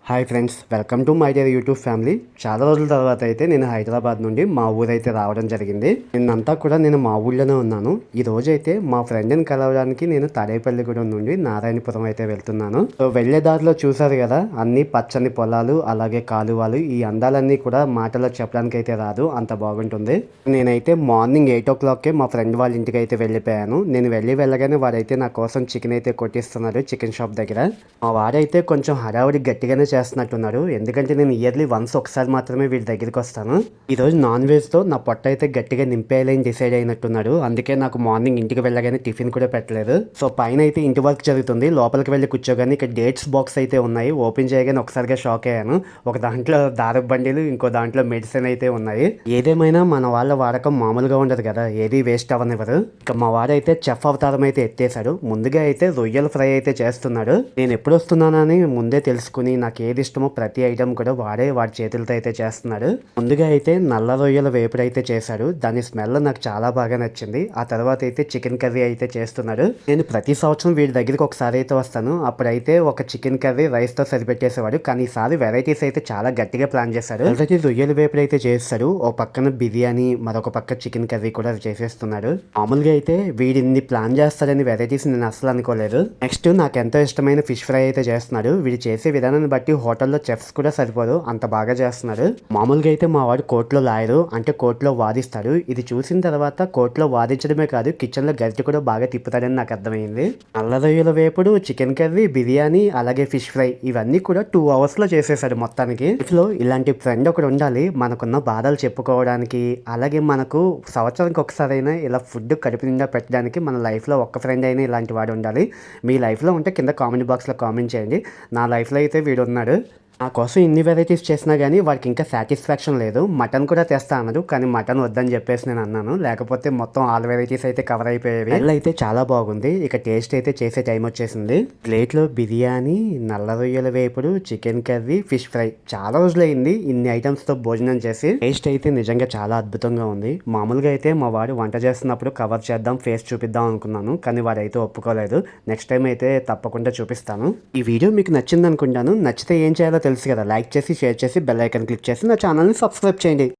Hi friends, welcome to my dear YouTube family. చాలా రోజుల తర్వాత అయితే నేను హైదరాబాద్ నుండి మా ఊరైతే రావడం జరిగింది. నిన్నంతా కూడా నేను మా ఊళ్ళోనే ఉన్నాను. ఈ రోజు అయితే మా ఫ్రెండ్ని కలవడానికి నేను తాడేపల్లిగూడెం నుండి నారాయణపురం అయితే వెళ్తున్నాను. సో వెళ్ళే దారిలో చూసారు కదా, అన్ని పచ్చని పొలాలు అలాగే కాలువలు. ఈ అందాలన్నీ కూడా మాటలో చెప్పడానికి అయితే రాదు, అంత బాగుంటుంది. నేనైతే మార్నింగ్ 8 o'clockకే మా ఫ్రెండ్ వాళ్ళ ఇంటికి అయితే వెళ్ళిపోయాను. నేను వెళ్ళగానే వాడైతే నా కోసం చికెన్ అయితే కొట్టిస్తున్నాడు చికెన్ షాప్ దగ్గర. మా వాడైతే కొంచెం హడావుడి గట్టిగానే చేస్తున్నట్టున్నారు, ఎందుకంటే నేను ఇయర్లీ వన్స్ ఒకసారి మాత్రమే వీడి దగ్గరికి వస్తాను. ఈరోజు నాన్ వెజ్తో నా పొట్ట అయితే గట్టిగా నింపేయాలని డిసైడ్ అయినట్టున్నాడు. అందుకే నాకు మార్నింగ్ ఇంటికి వెళ్ళగానే టిఫిన్ కూడా పెట్టలేదు. సో పైన అయితే ఇంటి వర్క్ జరుగుతుంది, లోపలికి వెళ్ళి కూర్చోగానే ఇక్కడ డేట్స్ బాక్స్ అయితే ఉన్నాయి. ఓపెన్ చేయగానే ఒకసారిగా షాక్ అయ్యాను. ఒక దాంట్లో దారపు బండిలు, ఇంకో దాంట్లో మెడిసిన్ అయితే ఉన్నాయి. ఏదేమైనా మన వాళ్ళ వాడకం మామూలుగా ఉండదు కదా, ఏది వేస్ట్ అవ్వనివ్వరు. ఇక మా వాడైతే చెఫ్ అవతారం అయితే ఎత్తేసాడు. ముందుగా అయితే రొయ్యల ఫ్రై అయితే చేస్తున్నాడు. నేను ఎప్పుడు వస్తున్నానని ముందే తెలుసుకుని నాకు ఏది ఇష్టమో ప్రతి ఐటమ్ కూడా వాడి చేతులతో అయితే చేస్తున్నాడు. ముందుగా అయితే నల్ల రొయ్యల వేపుడు అయితే చేశాడు. దాని స్మెల్ నాకు చాలా బాగా నచ్చింది. ఆ తర్వాత అయితే చికెన్ కర్రీ అయితే చేస్తున్నాడు. నేను ప్రతి సంవత్సరం వీడి దగ్గరికి ఒకసారి అయితే వస్తాను. అప్పుడైతే ఒక చికెన్ కర్రీ రైస్ తో సరిపెట్టేసేవాడు, కానీ ఈసారి వెరైటీస్ అయితే చాలా గట్టిగా ప్లాన్ చేశాడు. ఆల్రెడీ రొయ్యల వేపుడు అయితే చేస్తాడు, ఓ పక్కన బిర్యానీ, మరొక పక్క చికెన్ కర్రీ కూడా చేసేస్తున్నాడు. మామూలుగా అయితే వీడిని ప్లాన్ చేస్తాడని వెరైటీస్ నేను అసలు అనుకోలేదు. నెక్స్ట్ నాకు ఎంతో ఇష్టమైన ఫిష్ ఫ్రై అయితే చేస్తున్నాడు. వీడు చేసే విధానాన్ని బట్టి హోటల్లో చెఫ్స్ కూడా సరిపోదు, అంత బాగా చేస్తున్నాడు. మామూలుగా అయితే మా వాడు కోర్టులో లాయరు, అంటే కోర్టులో వాదిస్తాడు. ఇది చూసిన తర్వాత కోర్టులో వాదించడమే కాదు, కిచెన్ లో గరిటె కూడా బాగా తిప్పుతాడని నాకు అర్థమైంది. నల్ల రొయ్యల వేపుడు, చికెన్ కర్రీ, బిర్యానీ అలాగే ఫిష్ ఫ్రై ఇవన్నీ కూడా 2 hours లో చేసేసాడు మొత్తానికి. ఇంట్లో ఇలాంటి ఫ్రెండ్ ఒకటి ఉండాలి, మనకున్న బాధలు చెప్పుకోవడానికి, అలాగే మనకు సంవత్సరానికి ఒకసారైనా ఇలా ఫుడ్ కడుపు నిండా పెట్టడానికి మన లైఫ్ లో ఒక్క ఫ్రెండ్ అయినా ఇలాంటి వాడు ఉండాలి. మీ లైఫ్ లో ఉంటే కింద కామెంట్ బాక్స్ లో కామెంట్ చేయండి. నా లైఫ్ లో అయితే వీడు ఉన్నాడు. నా కోసం ఇన్ని వెరైటీస్ చేసినా కానీ వాడికి ఇంకా సాటిస్ఫాక్షన్ లేదు. మటన్ కూడా తెస్తా అన్నాడు, కానీ మటన్ వద్దని చెప్పేసి నేను అన్నాను, లేకపోతే మొత్తం ఆల్ వెరైటీస్ అయితే కవర్ అయిపోయేవి. స్మెల్ అయితే చాలా బాగుంది. ఇక టేస్ట్ అయితే చేసే టైం వచ్చేసింది. ప్లేట్లో బిర్యానీ, నల్ల రొయ్యల వేపుడు, చికెన్ కర్రీ, ఫిష్ ఫ్రై. చాలా రోజులైంది ఇన్ని ఐటమ్స్ తో భోజనం చేసి. టేస్ట్ అయితే నిజంగా చాలా అద్భుతంగా ఉంది. మామూలుగా అయితే మా వాడు వంట చేస్తున్నప్పుడు కవర్ చేద్దాం, ఫేస్ చూపిద్దాం అనుకున్నాను, కానీ వాడైతే ఒప్పుకోలేదు. నెక్స్ట్ టైం అయితే తప్పకుండా చూపిస్తాను. ఈ వీడియో మీకు నచ్చింది అనుకుంటాను. నచ్చితే ఏం చేయాలో తెలుసు కదా, లైక్ చేసి షేర్ చేసి బెల్ ఐకాన్ క్లిక్ చేసి నా ఛానల్ని సబ్స్క్రైబ్ చేయండి.